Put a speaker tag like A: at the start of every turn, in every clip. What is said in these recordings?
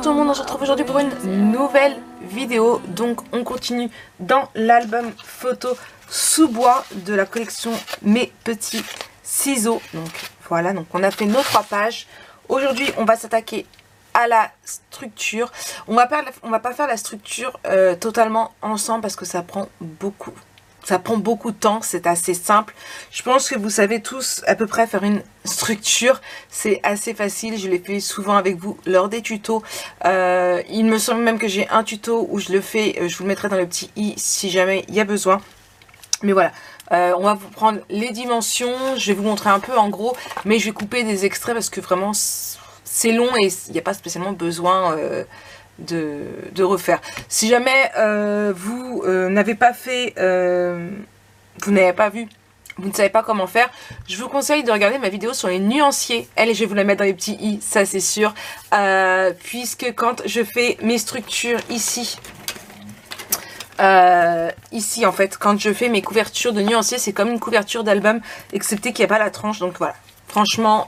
A: tout le monde, on se retrouve aujourd'hui pour une nouvelle vidéo. Donc on continue dans l'album photo sous bois de la collection Mes Petits Ciseaux. Donc voilà, donc on a fait nos 3 pages. Aujourd'hui on va s'attaquer à la structure. On va pas faire la structure totalement ensemble parce que ça prend beaucoup de temps, c'est assez simple. Je pense que vous savez tous à peu près faire une structure. C'est assez facile, je l'ai fait souvent avec vous lors des tutos. Il me semble même que j'ai un tuto où je le fais, je vous le mettrai dans le petit i si jamais il y a besoin. Mais voilà, on va vous prendre les dimensions, je vais vous montrer un peu en gros, mais je vais couper des extraits parce que vraiment c'est long et il n'y a pas spécialement besoin de refaire. Si jamais vous n'avez pas fait, vous n'avez pas vu, vous ne savez pas comment faire, je vous conseille de regarder ma vidéo sur les nuanciers. Elle, je vais vous la mettre dans les petits i, ça c'est sûr, puisque quand je fais mes structures ici, ici en fait, quand je fais mes couvertures de nuanciers, c'est comme une couverture d'album, excepté qu'il n'y a pas la tranche, donc voilà. Franchement,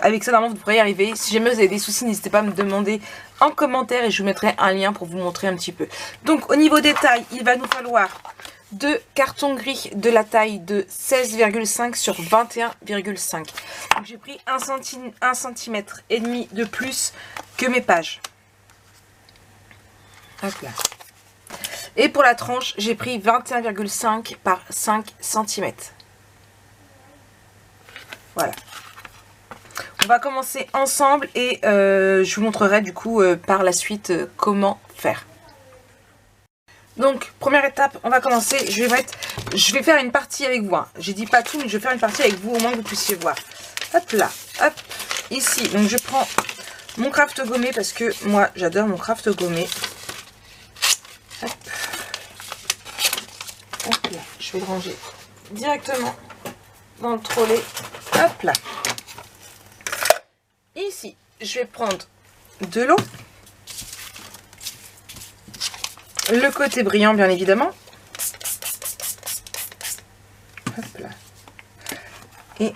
A: avec ça, normalement, vous pourrez y arriver. Si jamais vous avez des soucis, n'hésitez pas à me demander en commentaire et je vous mettrai un lien pour vous montrer un petit peu. Donc, au niveau des tailles, il va nous falloir 2 cartons gris de la taille de 16,5 sur 21,5. Donc, j'ai pris 1 cm et demi de plus que mes pages. Hop là. Et pour la tranche, j'ai pris 21,5 par 5 cm. Voilà. On va commencer ensemble et je vous montrerai du coup par la suite comment faire. Donc, première étape, on va commencer. Je vais faire une partie avec vous. Hein. J'ai dit pas tout, mais je vais faire une partie avec vous au moins que vous puissiez voir. Hop là, hop, ici. Donc, je prends mon craft gommé parce que moi, j'adore mon craft gommé. Hop. Hop là, je vais le ranger directement dans le trolley. Hop là. Ici, je vais prendre de l'eau. Le côté brillant, bien évidemment. Hop là. Et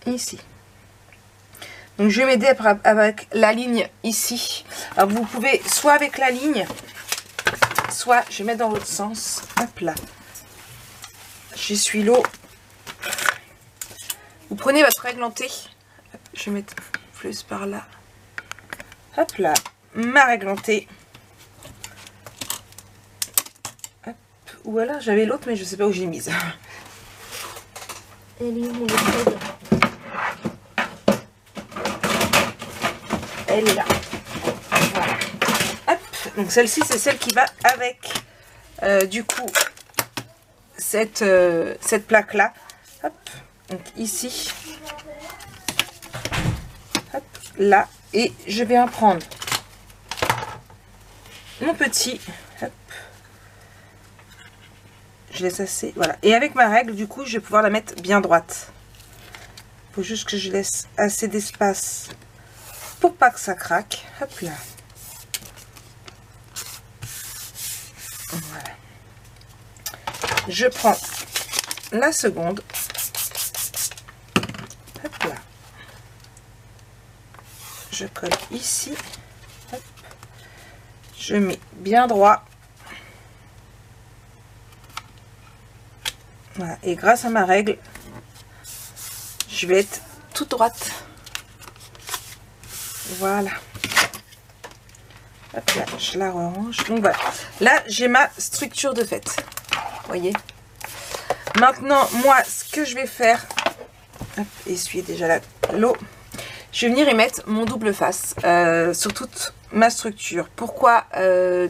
A: ici. Donc, je vais m'aider avec la ligne ici. Alors, vous pouvez soit avec la ligne, soit je vais mettre dans l'autre sens. Hop là. J'essuie l'eau. Vous prenez votre réglantée. Je vais mettre plus par là. Hop là. Ma réglantée. Hop. Ou alors j'avais l'autre mais je ne sais pas où j'ai mise. Elle est où mon méthode? Elle est là. Voilà. Hop. Donc celle-ci c'est celle qui va avec du coup cette plaque là. Hop. Donc ici, hop, là, et je vais en prendre mon petit, hop, je laisse assez, voilà, et avec ma règle, du coup, je vais pouvoir la mettre bien droite. Il faut juste que je laisse assez d'espace pour pas que ça craque, hop là. Voilà. Je prends la seconde. Hop là. Je colle ici. Hop. Je mets bien droit. Voilà. Et grâce à ma règle, je vais être toute droite. Voilà. Hop là, je la range. Donc voilà. Là, j'ai ma structure de fait. Vous voyez. Maintenant, moi, ce que je vais faire... Hop, essuyer déjà l'eau. Je vais venir y mettre mon double face sur toute ma structure. Pourquoi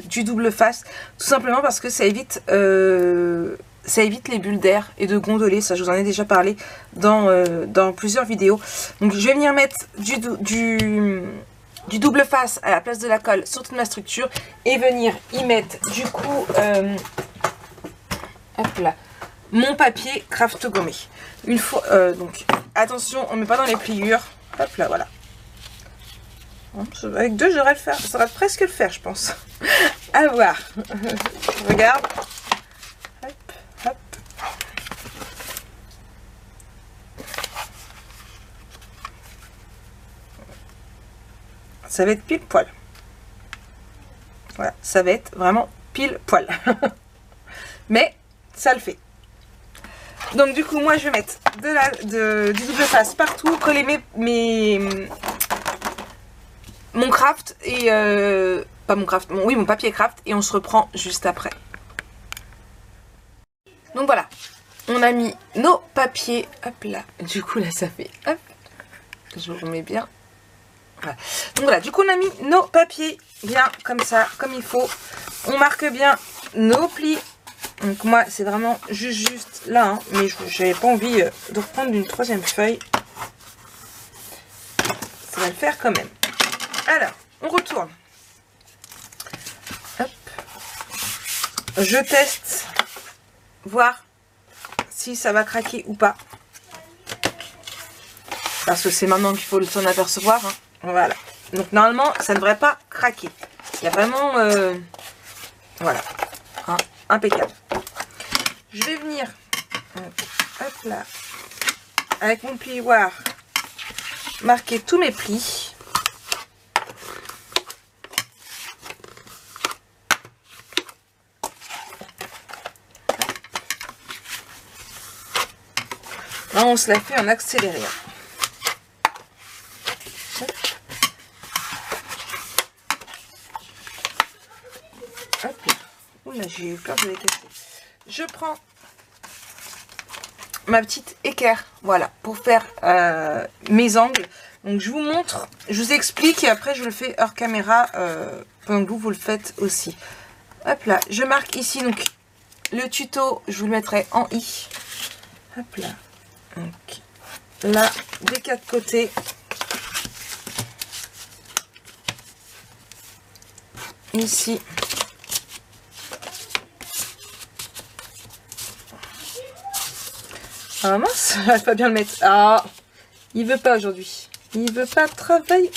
A: du double face? Tout simplement parce que ça évite les bulles d'air et de gondoler. Ça, je vous en ai déjà parlé dans plusieurs vidéos. Donc, je vais venir mettre du double face à la place de la colle sur toute ma structure et venir y mettre du coup, hop là, mon papier craft gommé. Une fois, donc attention, on ne met pas dans les pliures. Hop là, voilà. Avec 2, j'aurais le faire. Ça va presque le faire, je pense. À voir. Regarde. Hop, hop. ça va être pile poil. Voilà, ça va être vraiment pile poil. Mais ça le fait. Donc du coup, moi je vais mettre du double face partout, coller mon craft et pas mon craft, oui mon papier craft, et on se reprend juste après. Donc voilà, on a mis nos papiers, hop là, du coup là ça fait, hop, je vous remets bien. Voilà. Donc voilà, du coup on a mis nos papiers bien comme ça, comme il faut. On marque bien nos plis. Donc moi c'est vraiment juste là, hein, mais j'avais pas envie de reprendre une troisième feuille. Ça va le faire quand même. Alors, on retourne. Hop. Je teste, voir si ça va craquer ou pas. Parce que c'est maintenant qu'il faut s'en apercevoir, hein. Voilà. Donc normalement, ça ne devrait pas craquer. Il y a vraiment... voilà. Hein, impeccable. Je vais venir... hop là. Avec mon plioir, marquer tous mes plis. Là, on se la fait en accéléré. Hop là. Oula, j'ai eu peur de les casser. Je prends ma petite équerre, voilà, pour faire mes angles. Donc je vous montre, je vous explique et après je le fais hors caméra pendant que vous le faites aussi. Hop là, je marque ici donc le tuto, je vous le mettrai en i. Hop là, donc là des quatre côtés. Ici. Ah mince, j'arrive pas bien le mettre. Ah, il veut pas aujourd'hui. Il veut pas travailler.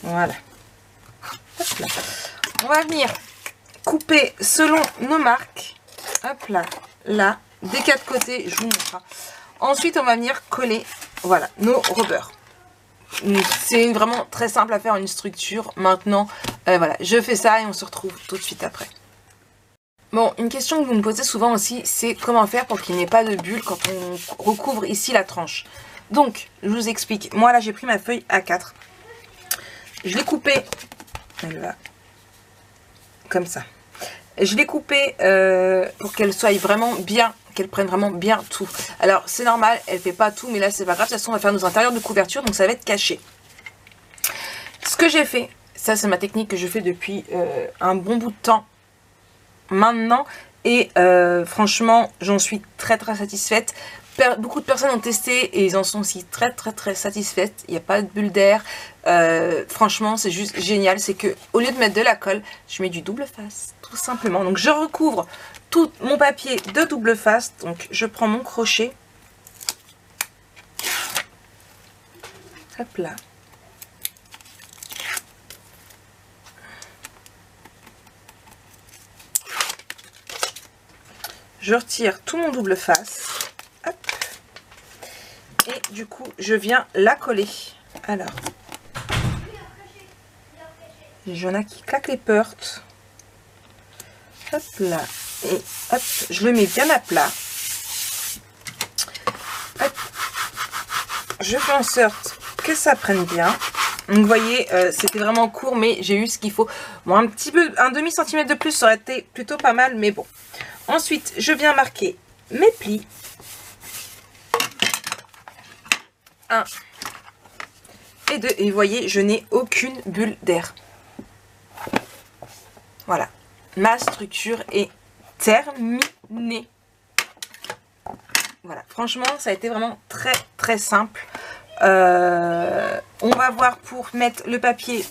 A: Voilà. Hop là. On va venir couper selon nos marques. Hop là, là, des quatre côtés, je vous montre. Ensuite, on va venir coller, voilà, nos rubbers. C'est vraiment très simple à faire, une structure. Maintenant, voilà, je fais ça et on se retrouve tout de suite après. Bon, une question que vous me posez souvent aussi, c'est comment faire pour qu'il n'y ait pas de bulles quand on recouvre ici la tranche. Donc, je vous explique. Moi, là, j'ai pris ma feuille A4. Je l'ai coupée. Elle va comme ça. Je l'ai coupée pour qu'elle soit vraiment bien, qu'elle prenne vraiment bien tout. Alors, c'est normal, elle fait pas tout, mais là, c'est pas grave. De toute façon, on va faire nos intérieurs de couverture, donc ça va être caché. Ce que j'ai fait, ça, c'est ma technique que je fais depuis un bon bout de temps maintenant, et franchement j'en suis très satisfaite. Beaucoup de personnes ont testé et ils en sont aussi très satisfaites. Il n'y a pas de bulle d'air, franchement c'est juste génial. C'est que au lieu de mettre de la colle, je mets du double face tout simplement. Donc je recouvre tout mon papier de double face. Donc je prends mon crochet, hop là, je retire tout mon double face, hop, et du coup je viens la coller. Alors, il y en a qui claquent les portes, hop là, et hop, je le mets bien à plat, hop, je fais en sorte que ça prenne bien. Donc vous voyez, c'était vraiment court, mais j'ai eu ce qu'il faut. Bon, un petit peu, un demi-centimètre de plus, ça aurait été plutôt pas mal, mais bon. Ensuite, je viens marquer mes plis. 1 et 2. Et vous voyez, je n'ai aucune bulle d'air. Voilà. Ma structure est terminée. Voilà. Franchement, ça a été vraiment très simple. On va voir pour mettre le papier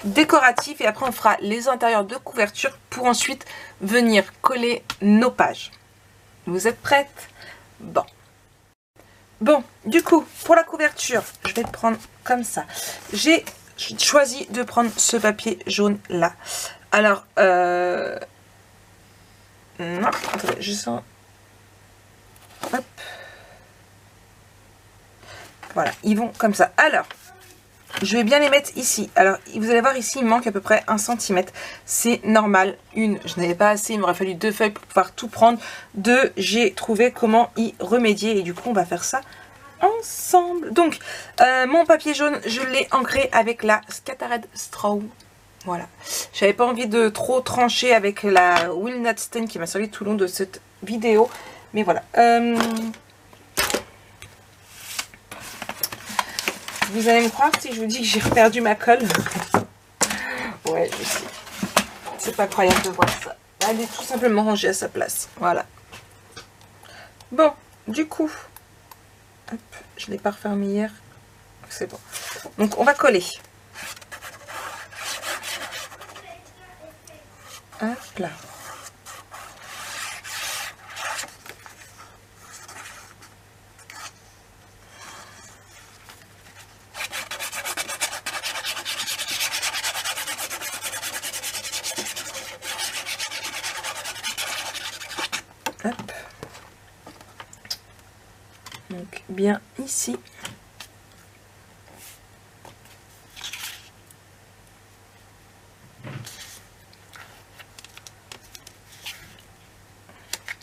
A: décoratif et après on fera les intérieurs de couverture pour ensuite venir coller nos pages. Vous êtes prêtes? Bon, du coup pour la couverture je vais le prendre comme ça. J'ai choisi de prendre ce papier jaune là. Alors non, attendez, je sens, hop, voilà, ils vont comme ça. Alors je vais bien les mettre ici. Alors, vous allez voir ici, il manque à peu près 1 cm. C'est normal. Une, je n'avais pas assez, il m'aurait fallu 2 feuilles pour pouvoir tout prendre. 2, j'ai trouvé comment y remédier. Et du coup, on va faire ça ensemble. Donc, mon papier jaune, je l'ai ancré avec la Scattered Straw. Voilà. J'avais pas envie de trop trancher avec la Walnut Stain qui m'a servi tout le long de cette vidéo. Mais voilà. Vous allez me croire si je vous dis que j'ai perdu ma colle? Ouais, je sais. C'est pas croyable de voir ça. Elle est tout simplement rangée à sa place. Voilà. Bon, du coup, hop, je ne l'ai pas refermé hier. C'est bon. Donc, on va coller. Hop là. Hop. Donc bien ici.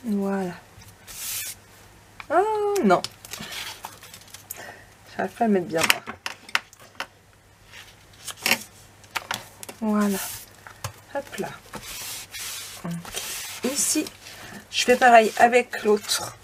A: Voilà. Oh non. J'arrive pas à mettre bien moi. Voilà. Hop là. Donc, ici, je fais pareil avec l'autre.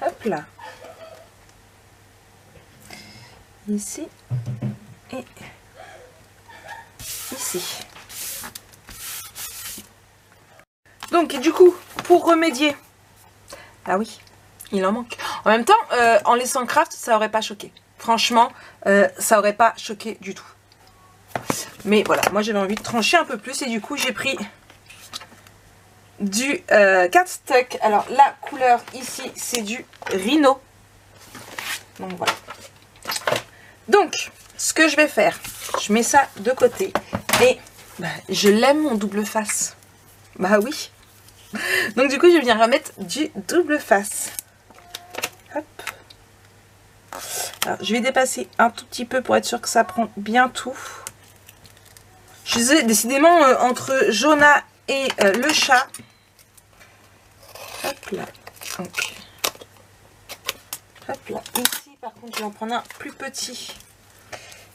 A: Hop là. Ici et ici. Donc du coup, pour remédier, ah oui, il en manque. En même temps, en laissant craft, ça aurait pas choqué. Franchement, ça aurait pas choqué du tout. Mais voilà, moi j'avais envie de trancher un peu plus et du coup j'ai pris du cardstock. Alors la couleur ici c'est du Rhino. Donc voilà. Donc ce que je vais faire, je mets ça de côté et bah, je l'aime mon double face. Bah oui. Donc du coup je vais venir remettre du double face. Hop. Alors je vais dépasser un tout petit peu pour être sûr que ça prend bien tout. Je disais décidément entre Jonah et le chat. Hop là. Donc. Hop là. Ici par contre je vais en prendre un plus petit.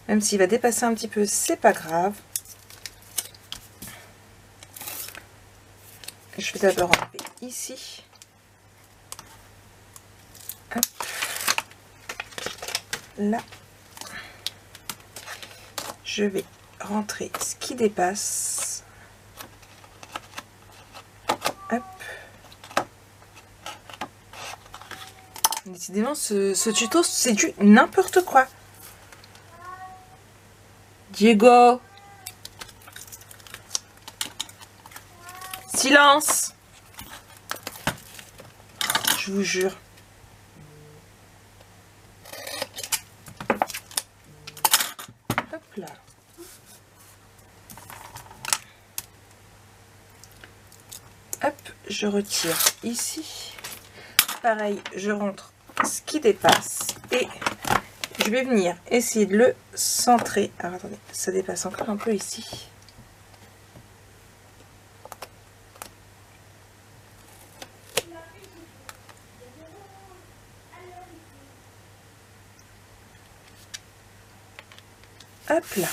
A: Même s'il va dépasser un petit peu, c'est pas grave. Je vais d'abord enlever ici. Hop. Là. Je vais rentrer ce qui dépasse. Hop. Décidément, ce tuto, c'est du n'importe quoi. Diego. Silence. Je vous jure. Hop là. Hop, je retire ici. Pareil, je rentre ce qui dépasse et je vais venir essayer de le centrer. Alors attendez, ça dépasse encore un peu ici. Hop là.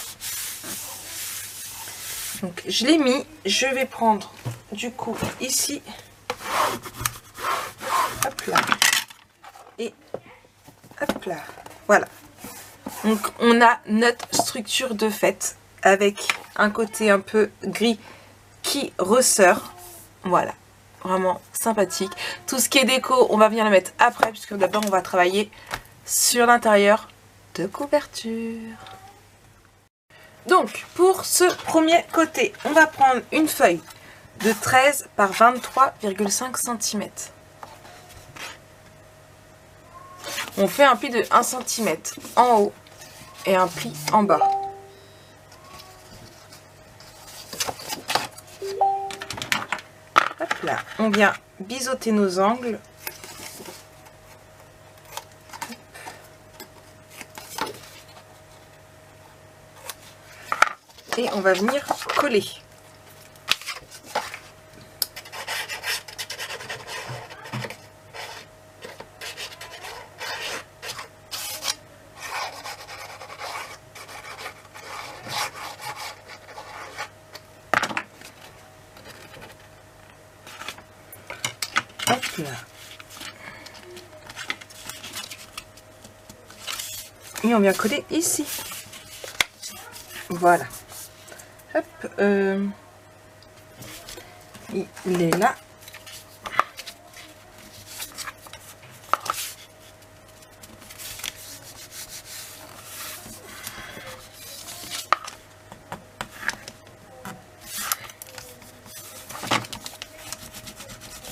A: Donc je l'ai mis, je vais prendre du coup ici. Hop là. Et hop là. Voilà. Donc on a notre structure de fête avec un côté un peu gris qui ressort. Voilà. Vraiment sympathique. Tout ce qui est déco, on va venir le mettre après puisque d'abord on va travailler sur l'intérieur de couverture. Donc, pour ce premier côté, on va prendre une feuille de 13 par 23,5 cm. On fait un pli de 1 cm en haut et un pli en bas. Hop là, on vient biseauter nos angles. Et on va venir coller. Hop là. Et on vient coller ici. Voilà. Hop, il est là.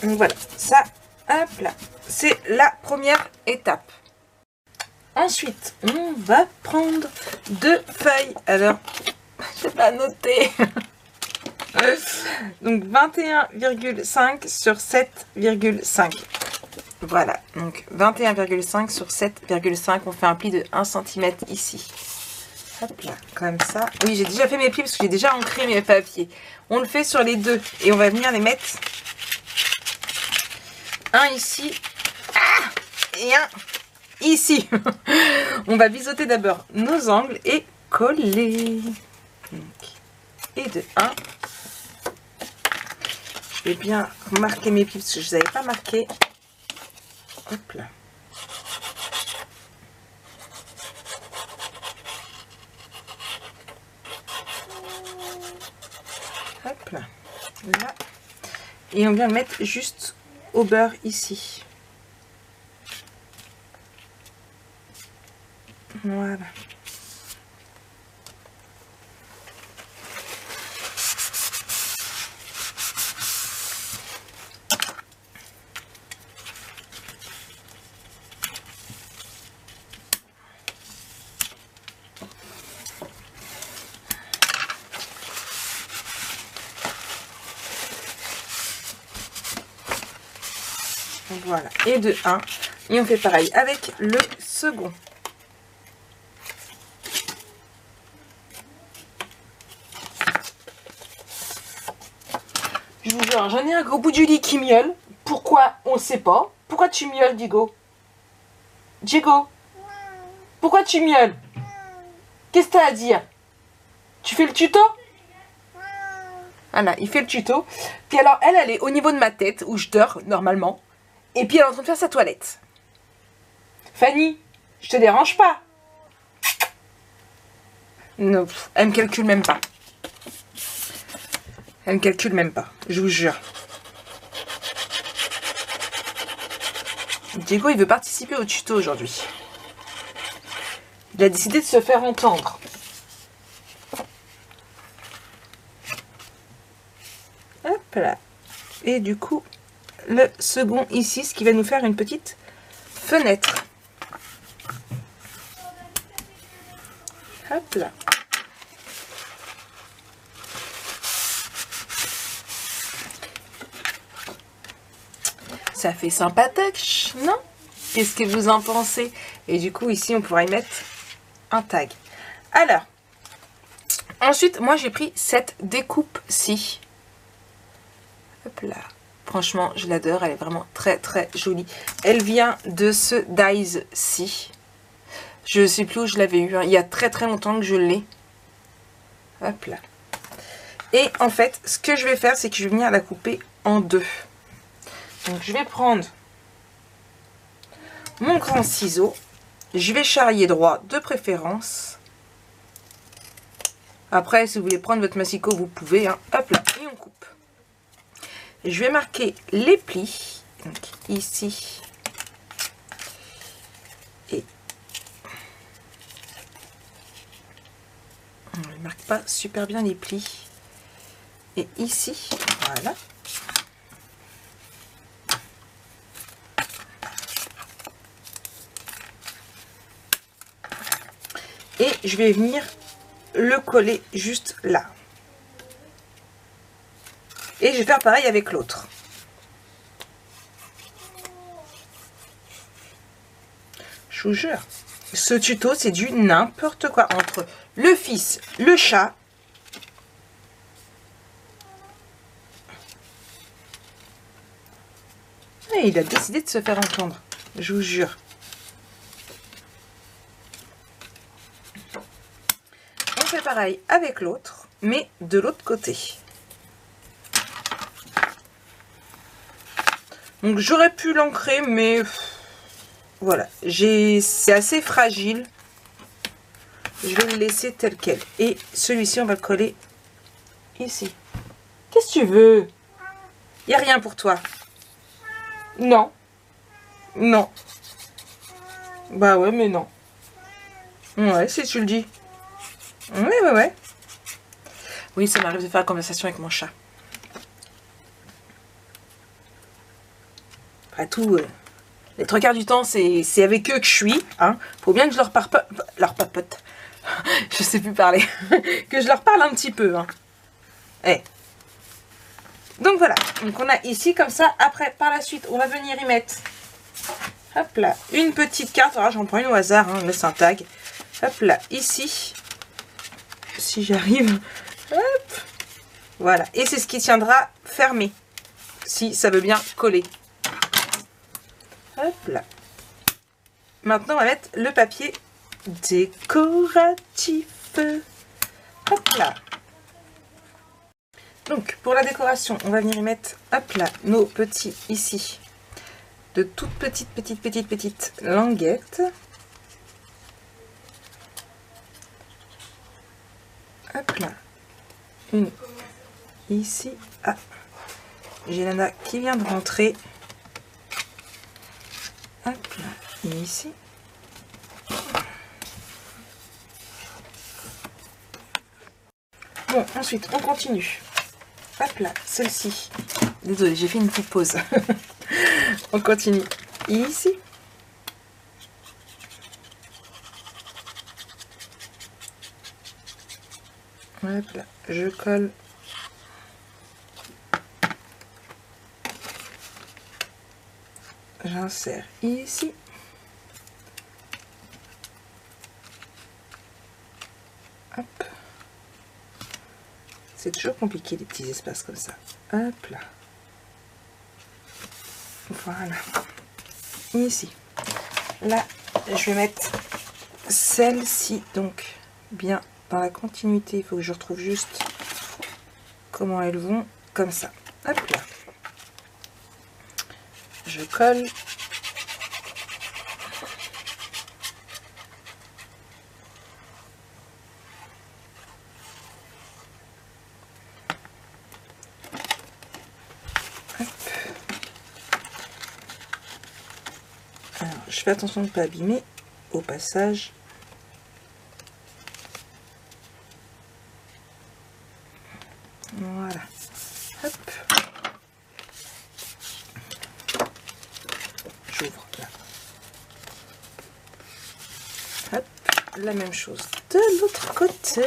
A: Donc voilà, ça, hop là, c'est la première étape. Ensuite, on va prendre 2 feuilles. Alors, je vais noter. Donc 21,5 sur 7,5. Voilà, donc 21,5 sur 7,5. On fait un pli de 1 cm ici. Hop là, comme ça. Oui, j'ai déjà fait mes plis parce que j'ai déjà ancré mes papiers. On le fait sur les deux et on va venir les mettre. Un ici. Ah, et un ici. On va biseauter d'abord nos angles et coller. Donc, et de 1. Je vais bien marquer mes plis parce que je ne les avais pas marqués. Hop là. Hop là. Là. Et on vient le mettre juste au beurre ici. Voilà. Voilà, et de 1. Et on fait pareil avec le second. Je vous jure, j'en ai un gros bout du lit qui miaule. Pourquoi? On ne sait pas. Pourquoi tu miaules, Diego? Diego, pourquoi tu miaules? Qu'est-ce que tu as à dire? Tu fais le tuto? Voilà, il fait le tuto. Puis alors, elle est au niveau de ma tête, où je dors normalement. Et puis elle est en train de faire sa toilette. Fanny, je te dérange pas? Non, elle me calcule même pas. Elle me calcule même pas, je vous jure. Diego, il veut participer au tuto aujourd'hui. Il a décidé de se faire entendre. Hop là. Et du coup, le second ici, ce qui va nous faire une petite fenêtre. Hop là. Ça fait sympatoche, non? Qu'est-ce que vous en pensez? Et du coup, ici, on pourra y mettre un tag. Alors, ensuite, moi, j'ai pris cette découpe-ci. Hop là. Franchement, je l'adore. Elle est vraiment très, très jolie. Elle vient de ce Dies-ci. Je ne sais plus où je l'avais eu. Hein. Il y a très, très longtemps que je l'ai. Hop là. Et en fait, ce que je vais faire, c'est que je vais venir la couper en deux. Donc, je vais prendre mon grand ciseau. Je vais charrier droit de préférence. Après, si vous voulez prendre votre massicot, vous pouvez. Hein. Hop là, et on coupe. Je vais marquer les plis. Donc, ici. Et on ne marque pas super bien les plis. Et ici, voilà. Et je vais venir le coller juste là. Et je vais faire pareil avec l'autre. Je vous jure, ce tuto c'est du n'importe quoi. Entre le fils, le chat. Et il a décidé de se faire entendre, je vous jure. On fait pareil avec l'autre, mais de l'autre côté. Donc j'aurais pu l'ancrer, mais voilà, c'est assez fragile. Je vais le laisser tel quel. Et celui-ci, on va le coller ici. Qu'est-ce que tu veux? Il n'y a rien pour toi. Non. Non. Bah ouais, mais non. Ouais, si tu le dis. Ouais. Oui, ça m'arrive de faire la conversation avec mon chat. Après tout, les trois quarts du temps, c'est avec eux que je suis. Hein. Faut bien que je leur papote. Je sais plus parler. Que je leur parle un petit peu. Hein. Eh. Donc voilà. Donc on a ici comme ça. Après, par la suite, on va venir y mettre. Hop là. Une petite carte. Alors j'en prends une au hasard. Hein, laisse un tag. Hop là. Ici. Si j'arrive. Hop. Voilà. Et c'est ce qui tiendra fermé. Si ça veut bien coller. Hop là. Maintenant, on va mettre le papier décoratif. Hop là. Donc, pour la décoration, on va venir y mettre, hop là, nos petits, ici, de toutes petites languettes. Hop là. Une ici. Ah, j'ai Nana qui vient de rentrer. Hop là. Une ici. Bon, ensuite, on continue. Hop là, celle-ci. Désolée, j'ai fait une petite pause. On continue. Ici. Hop là, je colle. J'insère ici. Hop. C'est toujours compliqué les petits espaces comme ça. Hop là. Voilà. Ici. Là, je vais mettre celle-ci. Donc, bien dans la continuité. Il faut que je retrouve juste comment elles vont. Comme ça. Hop là. Je colle. Alors, je fais attention de ne pas abîmer au passage. Voilà. Hop. J'ouvre là. Hop. La même chose de l'autre côté.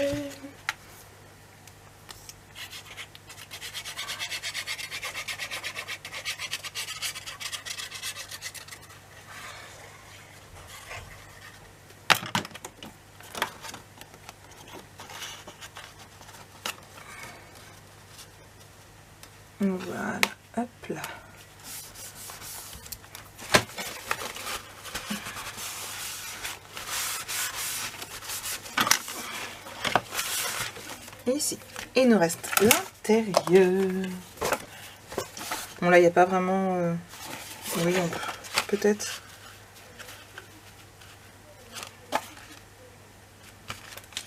A: Voilà, hop là. Et ici. Et il nous reste l'intérieur. Bon là, il n'y a pas vraiment... Oui, on peut peut-être...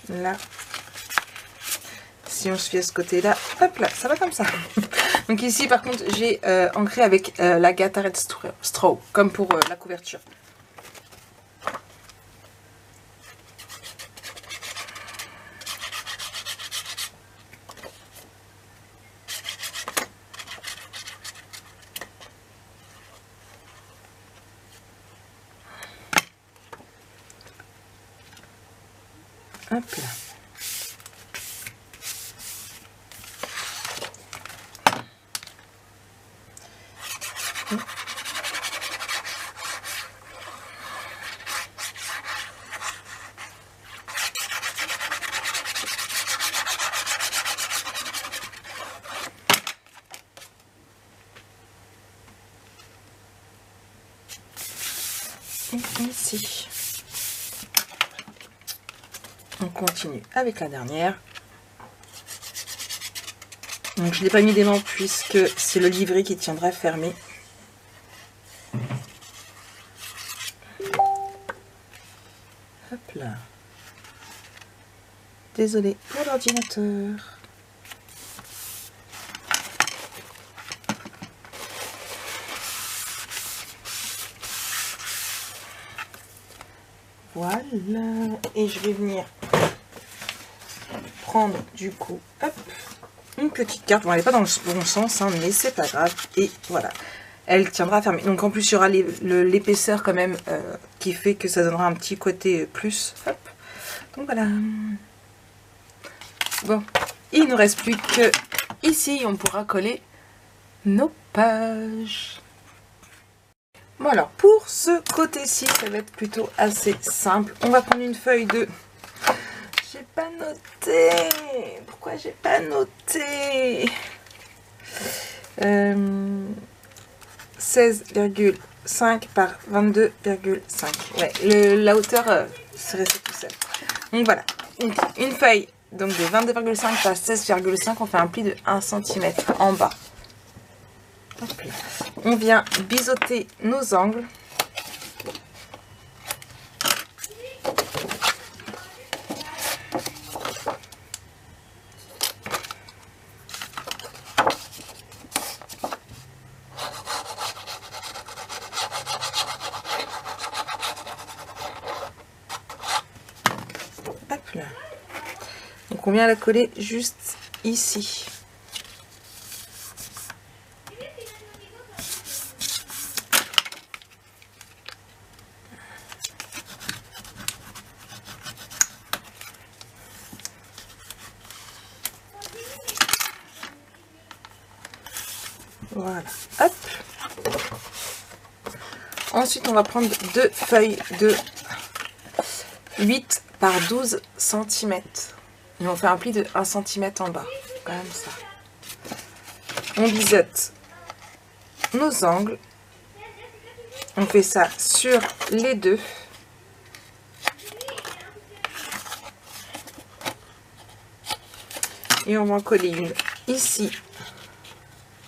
A: Là. Si on se fait à ce côté-là, hop là, ça va comme ça. Donc ici, par contre, j'ai ancré avec la Gattared Straw, comme pour la couverture. Hop là. Ici. On continue avec la dernière. Donc je n'ai pas mis d'aimant puisque c'est le livret qui tiendra fermé. Hop là. Désolée pour l'ordinateur. Voilà, et je vais venir prendre du coup, hop, une petite carte. Bon, elle n'est pas dans le bon sens, hein, mais c'est pas grave. Et voilà, elle tiendra fermée. Donc en plus, il y aura l'épaisseur quand même qui fait que ça donnera un petit côté plus. Hop, donc voilà. Bon, il ne reste plus que ici, on pourra coller nos pages. Bon alors, pour ce côté-ci, ça va être plutôt assez simple. On va prendre une feuille de... J'ai pas noté. Pourquoi j'ai pas noté 16,5 par 22,5. Ouais, la hauteur, c'est resté tout seul. Donc voilà. Donc, une feuille donc de 22,5 par 16,5. On fait un pli de 1 cm en bas. On vient biseauter nos angles. Hop là. Donc on vient la coller juste ici. Voilà, hop. Ensuite, on va prendre deux feuilles de 8 par 12 cm. Et on fait un pli de 1 cm en bas, comme ça. On biseaute nos angles. On fait ça sur les deux. Et on va en coller une ici,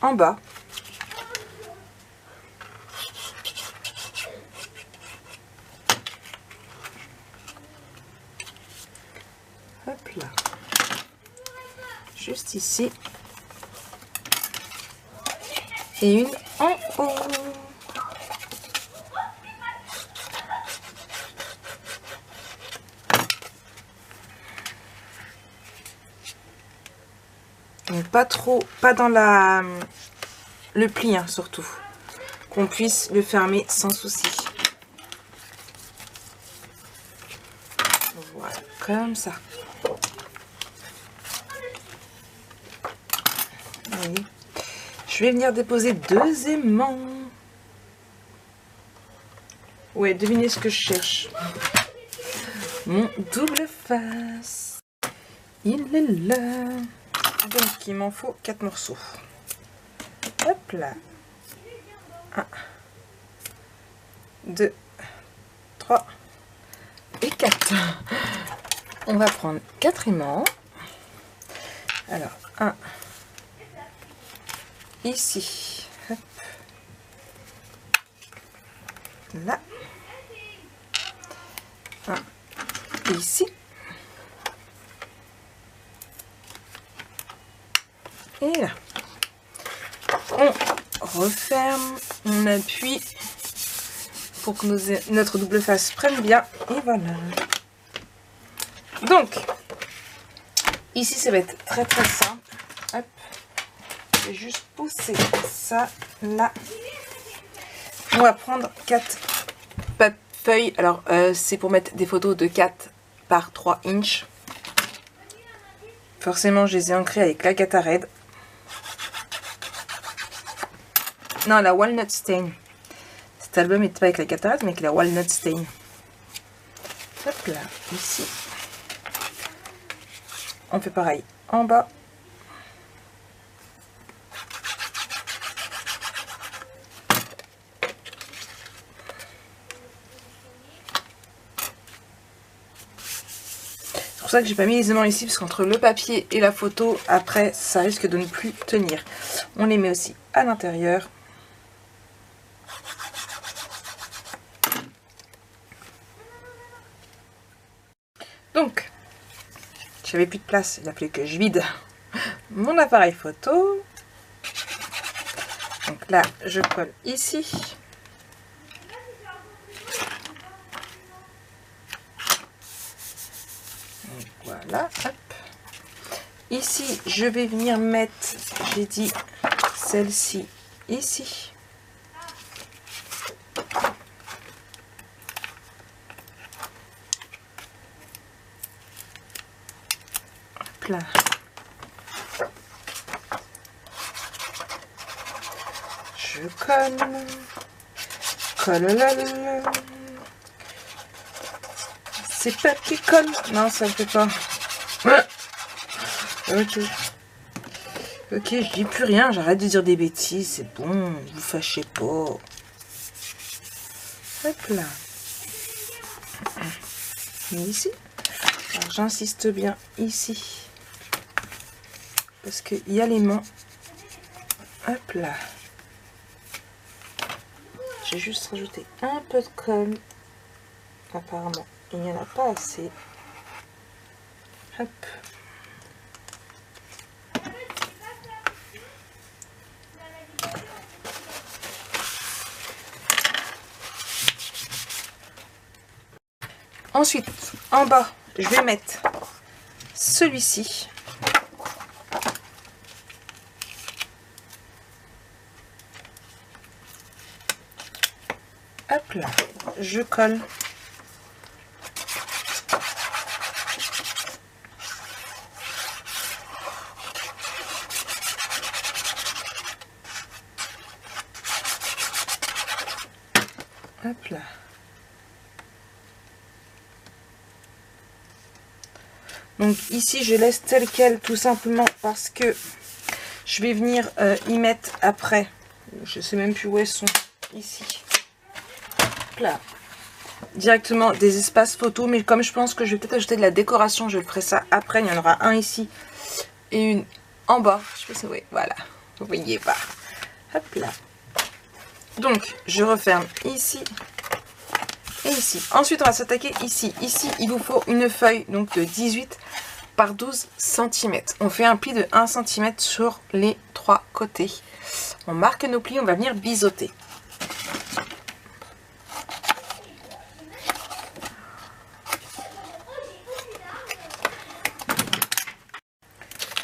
A: en bas. Hop là. Juste ici. Et une en haut. Donc pas trop, pas dans le pli hein, surtout. Qu'on puisse le fermer sans souci. Voilà, comme ça. Oui. Je vais venir déposer deux aimants. Ouais, devinez ce que je cherche. Mon double face. Il est là. Donc, il m'en faut 4 morceaux. Hop là. 1, 2, 3 et 4. On va prendre 4 aimants. Alors, 1 ici. Hop. Là. 1 ici. Et là. On referme, on appuie pour que notre double face prenne bien. Et voilà. Donc, ici, ça va être très très simple. Hop. Je vais juste pousser ça là. On va prendre 4 feuilles. Alors, c'est pour mettre des photos de 4 par 3 inches. Forcément, je les ai ancrés avec l'Agatha Red. Non, la Walnut Stain. Cet album n'est pas avec l'Agatha Red, mais avec la Walnut Stain. Hop là, ici. On fait pareil en bas. C'est pour ça que j'ai pas mis les aimants ici, parce qu'entre le papier et la photo, après, ça risque de ne plus tenir. On les met aussi à l'intérieur. Donc, j'avais plus de place, il a fallu que je vide mon appareil photo. Donc là, je colle ici. Donc voilà, hop. Ici, je vais venir mettre, j'ai dit, celle-ci ici. Hop là. Je colle. C'est pas qui colle. Non, ça ne fait pas. Ok. Ok, je dis plus rien. J'arrête de dire des bêtises. C'est bon. Vous fâchez pas. Hop là. Et ici. Alors, j'insiste bien ici. Parce qu'il y a l'aimant. Hop là. J'ai juste rajouté un peu de colle. Apparemment, il n'y en a pas assez. Hop. Ensuite, en bas, je vais mettre celui-ci. Hop là, je colle. Hop là. Donc ici, je laisse tel quel tout simplement parce que je vais venir y mettre après. Je sais même plus où elles sont. Ici. Là, directement des espaces photos, mais comme je pense que je vais peut-être ajouter de la décoration, je ferai ça après. Il y en aura un ici et une en bas. Je sais pas si oui, voilà, vous voyez pas. Hop là. Donc je referme ici et ici. Ensuite on va s'attaquer ici. Ici il vous faut une feuille donc de 18 par 12 cm. On fait un pli de 1 cm sur les 3 côtés. On marque nos plis, on va venir biseauter.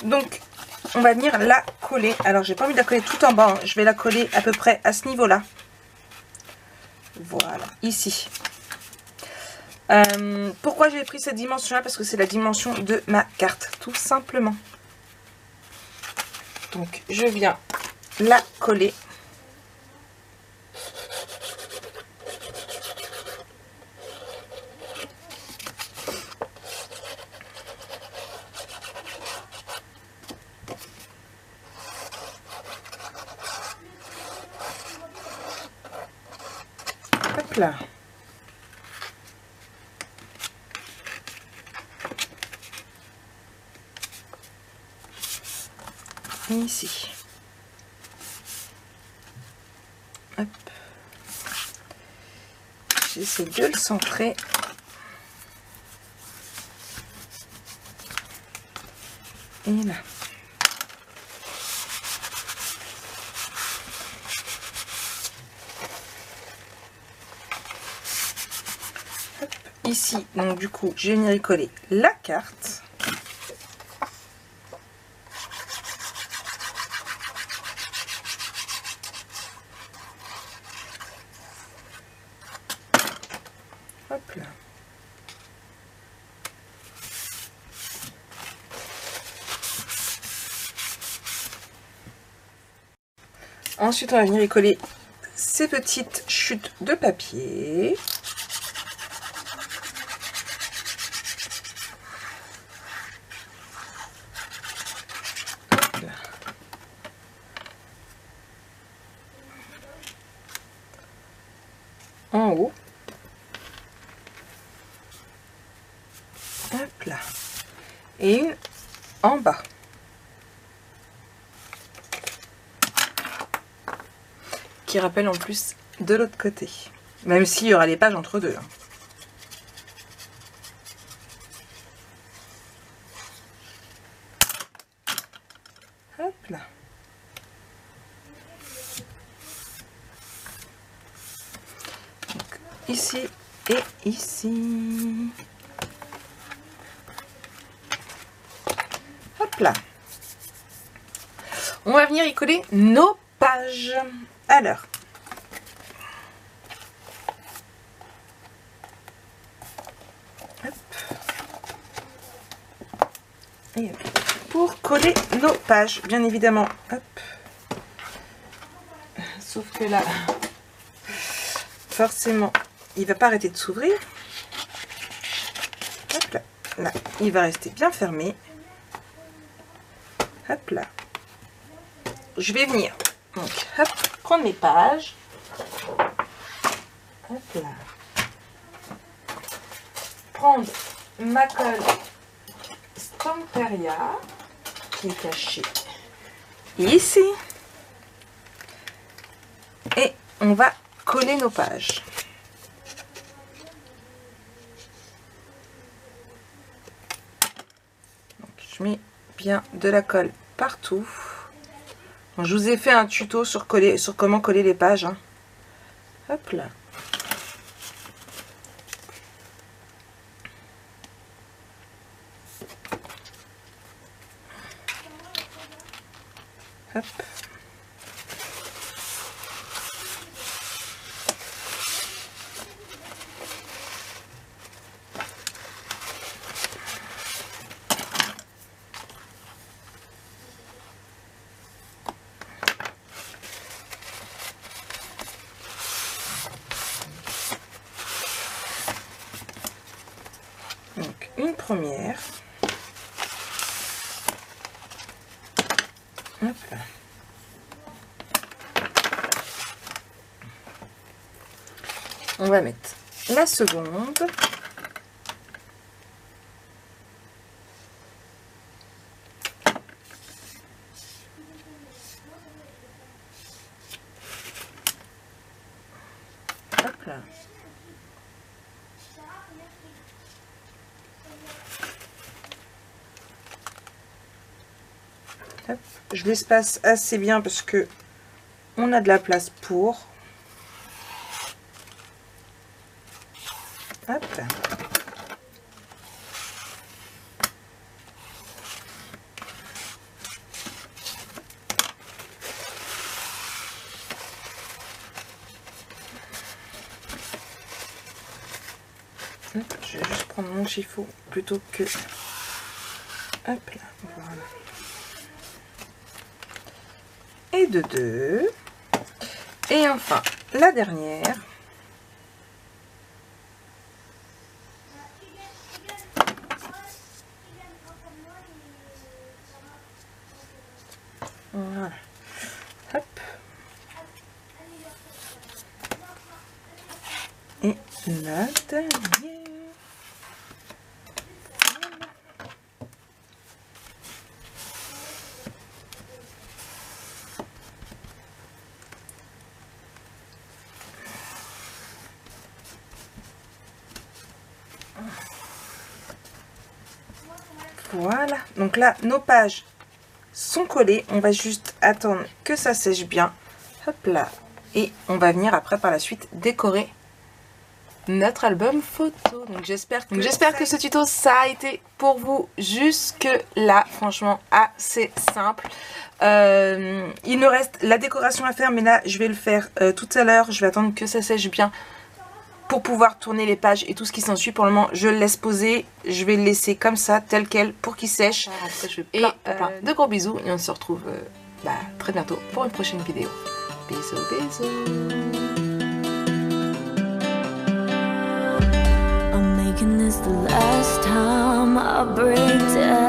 A: Donc, on va venir la coller. Alors, j'ai pas envie de la coller tout en bas. Hein. Je vais la coller à peu près à ce niveau-là. Voilà, ici. Pourquoi j'ai pris cette dimension-là? Parce que c'est la dimension de ma carte, tout simplement. Donc, je viens la coller. Hop là. Et ici. Hop. J'essaie de le centrer. Et là. Hop. Ici, donc du coup, je vais venir y coller la carte. Hop là. Ensuite, on va venir y coller ces petites chutes de papier. Hop là. En haut. Hop là. Et une en bas. Qui rappelle en plus de l'autre côté. Même s'il y aura les pages entre deux. Hop là. Donc, ici et ici. Hop là. On va venir y coller nos pages. Alors, hop. Et hop. Pour coller nos pages, bien évidemment, hop. Sauf que là, forcément, il va pas arrêter de s'ouvrir. Hop là, là, il va rester bien fermé. Hop là. Je vais venir, donc, hop, prendre mes pages. Hop là. Prendre ma colle Stamperia qui est cachée ici. Et on va coller nos pages. Donc, je mets bien de la colle partout. Bon, je vous ai fait un tuto sur comment coller les pages. Hein. Hop là. Hop. Donc une première. Hop là. On va mettre la seconde. Hop là. Hop. Je l'espace assez bien parce que on a de la place pour. Hop là. Hop, je vais juste prendre mon chiffon plutôt que... Hop là, voilà. Et de deux. Et enfin, la dernière. Voilà. Hop. Et la dernière. Voilà, donc là nos pages sont collées, on va juste attendre que ça sèche bien, hop là, et on va venir après par la suite décorer notre album photo. Donc j'espère que ce tuto ça a été pour vous jusque là, franchement assez simple. Il nous reste la décoration à faire, mais là je vais le faire tout à l'heure, je vais attendre que ça sèche bien pour pouvoir tourner les pages et tout ce qui s'ensuit. Pour le moment, je le laisse poser. Je vais le laisser comme ça, tel quel, pour qu'il sèche. Et de gros bisous. Et on se retrouve très bientôt pour une prochaine vidéo. Bisous, bisous.
B: I'm making this the last time I break down.